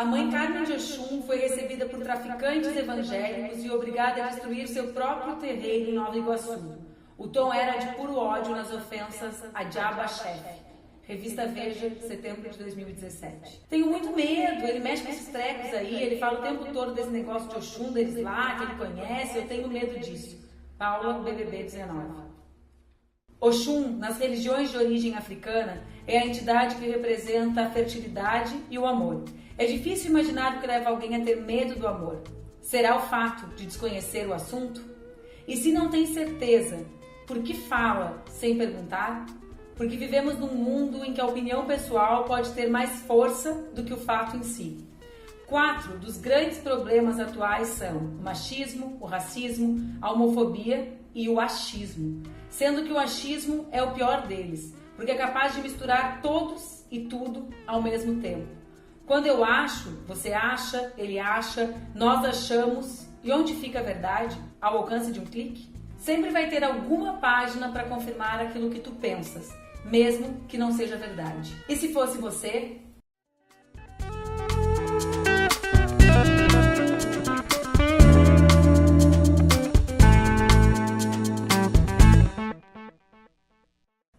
A mãe Carmen de Oxum foi recebida por traficantes evangélicos e obrigada a destruir seu próprio terreiro em Nova Iguaçu. O tom era de puro ódio nas ofensas a Diabo Chefe. Revista Veja, setembro de 2017. Tenho muito medo, ele mexe com esses trecos aí, ele fala o tempo todo desse negócio de Oxum, deles lá, que ele conhece, eu tenho medo disso. Paula, BBB 19. Oxum, nas religiões de origem africana, é a entidade que representa a fertilidade e o amor. É difícil imaginar o que leva alguém a ter medo do amor. Será o fato de desconhecer o assunto? E se não tem certeza, por que fala sem perguntar? Porque vivemos num mundo em que a opinião pessoal pode ter mais força do que o fato em si. 4 dos grandes problemas atuais são o machismo, o racismo, a homofobia e o achismo. Sendo que o achismo é o pior deles, porque é capaz de misturar todos e tudo ao mesmo tempo. Quando eu acho, você acha, ele acha, nós achamos, e onde fica a verdade? Ao alcance de um clique? Sempre vai ter alguma página para confirmar aquilo que tu pensas, mesmo que não seja verdade. E se fosse você?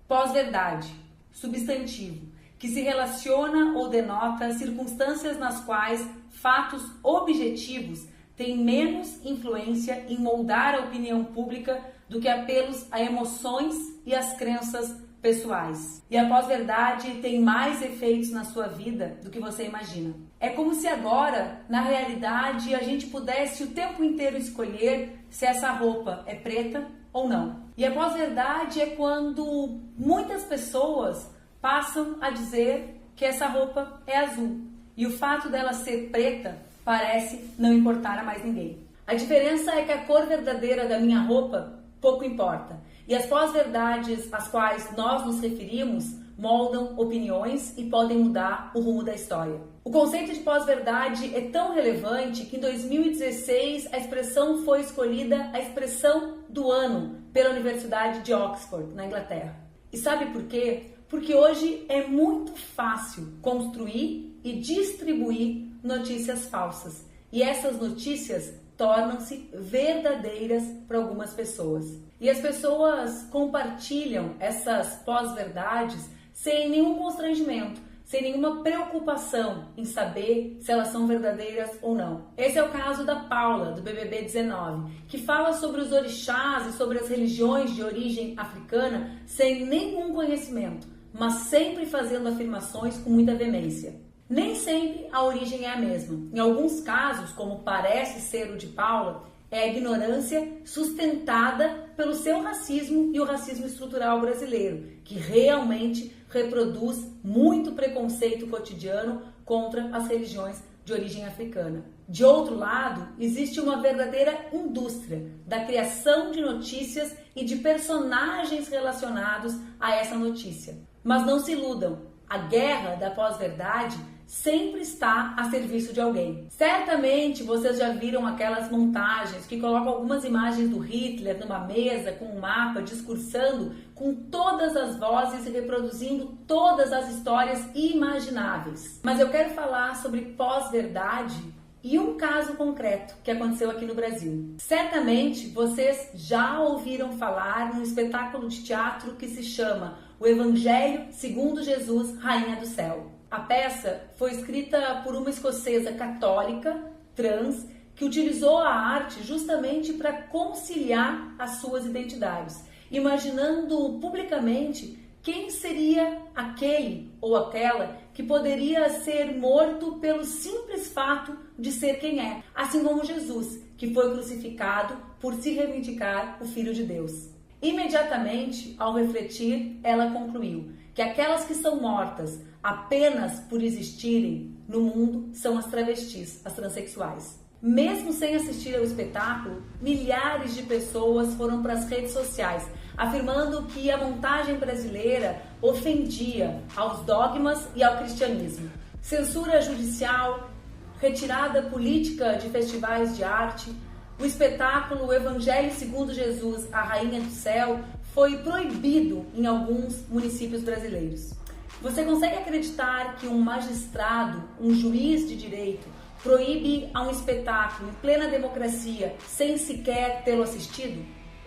Pós-verdade, substantivo, que se relaciona ou denota circunstâncias nas quais fatos objetivos têm menos influência em moldar a opinião pública do que apelos a emoções e as crenças pessoais. E a pós-verdade tem mais efeitos na sua vida do que você imagina. É como se agora, na realidade, a gente pudesse o tempo inteiro escolher se essa roupa é preta ou não. E a pós-verdade é quando muitas pessoas passam a dizer que essa roupa é azul. E o fato dela ser preta parece não importar a mais ninguém. A diferença é que a cor verdadeira da minha roupa pouco importa. E as pós-verdades às quais nós nos referimos moldam opiniões e podem mudar o rumo da história. O conceito de pós-verdade é tão relevante que em 2016 a expressão foi escolhida a expressão do ano pela Universidade de Oxford, na Inglaterra. E sabe por quê? Porque hoje é muito fácil construir e distribuir notícias falsas. E essas notícias tornam-se verdadeiras para algumas pessoas. E as pessoas compartilham essas pós-verdades sem nenhum constrangimento, sem nenhuma preocupação em saber se elas são verdadeiras ou não. Esse é o caso da Paula, do BBB 19, que fala sobre os orixás e sobre as religiões de origem africana sem nenhum conhecimento, mas sempre fazendo afirmações com muita veemência. Nem sempre a origem é a mesma. Em alguns casos, como parece ser o de Paula, é a ignorância sustentada pelo seu racismo e o racismo estrutural brasileiro, que realmente reproduz muito preconceito cotidiano contra as religiões de origem africana. De outro lado, existe uma verdadeira indústria da criação de notícias e de personagens relacionados a essa notícia. Mas não se iludam, a guerra da pós-verdade sempre está a serviço de alguém. Certamente vocês já viram aquelas montagens que colocam algumas imagens do Hitler numa mesa com um mapa, discursando com todas as vozes e reproduzindo todas as histórias imagináveis. Mas eu quero falar sobre pós-verdade e um caso concreto que aconteceu aqui no Brasil. Certamente vocês já ouviram falar num espetáculo de teatro que se chama O Evangelho segundo Jesus, Rainha do Céu. A peça foi escrita por uma escocesa católica, trans, que utilizou a arte justamente para conciliar as suas identidades, imaginando publicamente quem seria aquele ou aquela que poderia ser morto pelo simples fato de ser quem é, assim como Jesus, que foi crucificado por se reivindicar o Filho de Deus. Imediatamente, ao refletir, ela concluiu que aquelas que são mortas apenas por existirem no mundo são as travestis, as transexuais. Mesmo sem assistir ao espetáculo, milhares de pessoas foram para as redes sociais, afirmando que a montagem brasileira ofendia aos dogmas e ao cristianismo. Censura judicial, retirada política de festivais de arte, o espetáculo O Evangelho segundo Jesus, a Rainha do Céu, foi proibido em alguns municípios brasileiros. Você consegue acreditar que um magistrado, um juiz de direito, proíbe a um espetáculo em plena democracia sem sequer tê-lo assistido?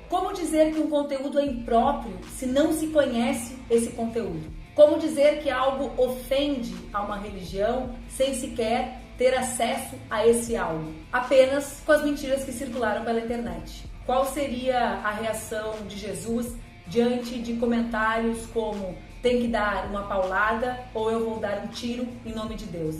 Como dizer que um conteúdo é impróprio se não se conhece esse conteúdo? Como dizer que algo ofende a uma religião sem sequer ter acesso a esse algo? Apenas com as mentiras que circularam pela internet. Qual seria a reação de Jesus diante de comentários como tem que dar uma paulada ou eu vou dar um tiro em nome de Deus?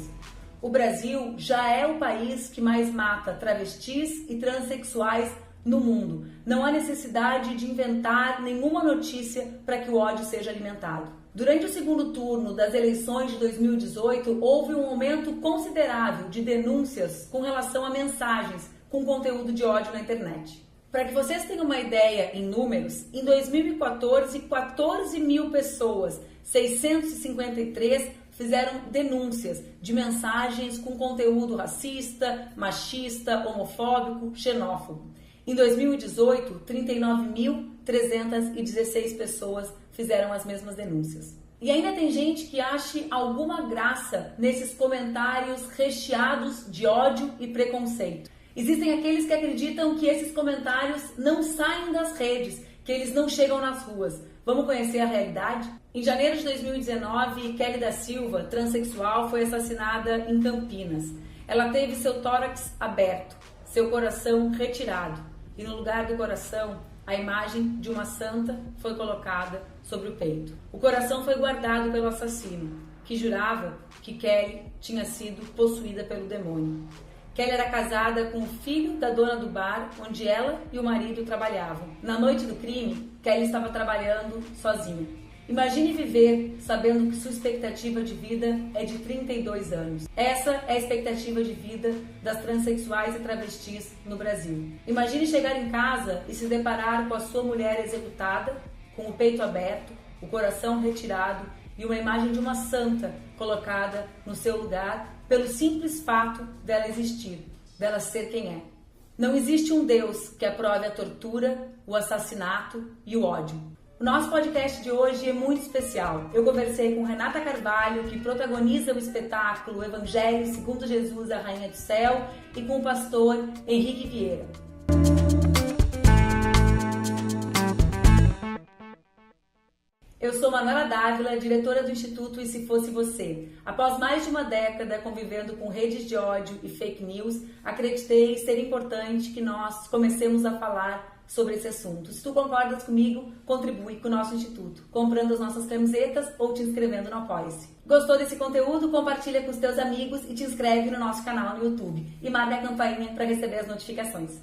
O Brasil já é o país que mais mata travestis e transexuais no mundo. Não há necessidade de inventar nenhuma notícia para que o ódio seja alimentado. Durante o segundo turno das eleições de 2018, houve um aumento considerável de denúncias com relação a mensagens com conteúdo de ódio na internet. Para que vocês tenham uma ideia em números, em 2014, 14 mil pessoas, 653, fizeram denúncias de mensagens com conteúdo racista, machista, homofóbico, xenófobo. Em 2018, 39.316 pessoas fizeram as mesmas denúncias. E ainda tem gente que ache alguma graça nesses comentários recheados de ódio e preconceito. Existem aqueles que acreditam que esses comentários não saem das redes, que eles não chegam nas ruas. Vamos conhecer a realidade? Em janeiro de 2019, Kelly da Silva, transexual, foi assassinada em Campinas. Ela teve seu tórax aberto, seu coração retirado. E no lugar do coração, a imagem de uma santa foi colocada sobre o peito. O coração foi guardado pelo assassino, que jurava que Kelly tinha sido possuída pelo demônio. Kelly era casada com o filho da dona do bar onde ela e o marido trabalhavam. Na noite do crime, Kelly estava trabalhando sozinha. Imagine viver sabendo que sua expectativa de vida é de 32 anos. Essa é a expectativa de vida das transexuais e travestis no Brasil. Imagine chegar em casa e se deparar com a sua mulher executada, com o peito aberto, o coração retirado e uma imagem de uma santa colocada no seu lugar pelo simples fato dela existir, dela ser quem é. Não existe um Deus que aprove a tortura, o assassinato e o ódio. O nosso podcast de hoje é muito especial. Eu conversei com Renata Carvalho, que protagoniza o espetáculo Evangelho segundo Jesus, a Rainha do Céu, e com o pastor Henrique Vieira. Eu sou Manuela Dávila, diretora do Instituto E Se Fosse Você. Após mais de uma década convivendo com redes de ódio e fake news, acreditei ser importante que nós comecemos a falar sobre esse assunto. Se tu concordas comigo, contribui com o nosso Instituto, comprando as nossas camisetas ou te inscrevendo no Apoia-se. Gostou desse conteúdo? Compartilha com os teus amigos e te inscreve no nosso canal no YouTube. E marca a campainha para receber as notificações.